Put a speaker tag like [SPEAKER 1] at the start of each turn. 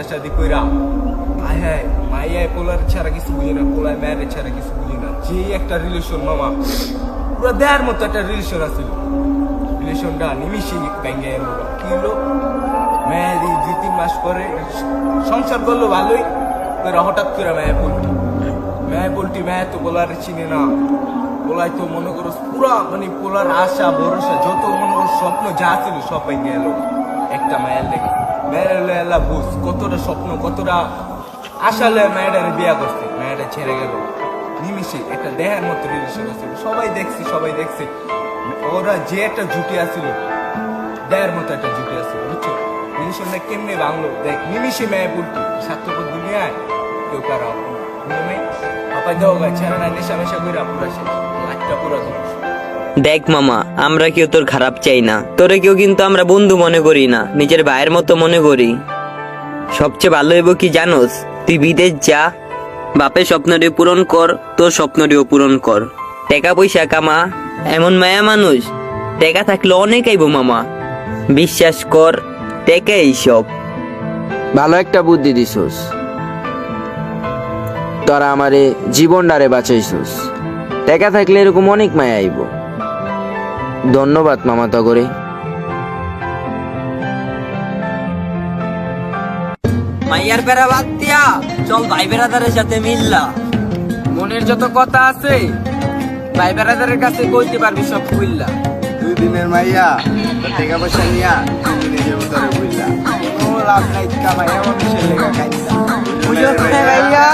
[SPEAKER 1] বিয়া শাদি কইরা হ্যাঁ মাইয়া পোলার ছাড়া কিছু বুঝি না, পোলায় মেয়ের ছাড়া কিছু বুঝি না। যে একটা রিলেশন মামা পুরো দেয়ার মতো একটা রিলেশন আছিল, রিলেশনটা নিমিশে ভেঙে এলো। কি হলো, মেয়ে 2-3 মাস পরে সংসার করলো ভালোই, হঠাৎ করে মেয়ে পোল্টি মেয়ে তো পোলার চিনে না। পোলায় তো মনে করো পুরা মানে পোলার আশা ভরসা যত মনে করো স্বপ্ন যা ছিল সব ভেঙে এলো একটা মায়ের লেগে। মেয়ের এলা বুঝ কতটা স্বপ্ন কতটা আশা লে মেয়েটার বিয়া করছে, মেয়েটা ছেড়ে গেল নিমিশে। একটা দেহের মতো রিলেশন আছিল, সবাই দেখছে ওরা যে একটা জুটি আছিল, দেহের মতো একটা জুটি আছিল, বুঝছো? রিলেশনটা কেমনে ভাঙলো দেখ, নিমিশে মেয়ে পুলটি স্বার্থপর দুনিয়ায় কেউ কারা পাপাই দেওয়া গাছ ছেড়ে না, নেশা মেশা করে পুরা শেষ, লাখটা পুরা ধরো।
[SPEAKER 2] দেখ মামা, আমরা কেউ তোর খারাপ চাই না, তোরে কেউ কিন্তু আমরা বন্ধু মনে করি না, নিজের ভাইয়ের মতো মনে করি। সবচেয়ে ভালো হইব কি জানোস, তুই বিদেশ যা, বাপের স্বপ্নটিও পূরণ কর, তোর স্বপ্নটিও পূরণ কর, টাকা পয়সা কামা। এমন মায়া মানুষ টাকা থাকলে অনেক আইব মামা, বিশ্বাস কর, টাকা এইসব।
[SPEAKER 3] ভালো একটা বুদ্ধি দিছস, তোরা আমারে জীবনটারে বাঁচাইছস। টাকা থাকলে এরকম অনেক মায়া আইব। ধন্যবাদ মামা তগরে।
[SPEAKER 2] মাইয়ার বেড়া বাদ দিয়া চল ভাই বেড়াদারের সাথে মিললা।
[SPEAKER 4] মনের যত কথা আছে ভাই বেড়াদারের কাছে কইতে পারবি সব খুললা।
[SPEAKER 5] 2 দিনের মাইয়া টাকা পয়সা নিয়া 3 দিনে যাবো তোরে বুঝলা।
[SPEAKER 4] কোনো লাভ নাই, কামাই এমন বিষয় লেগে খাইতা
[SPEAKER 5] ভাইয়া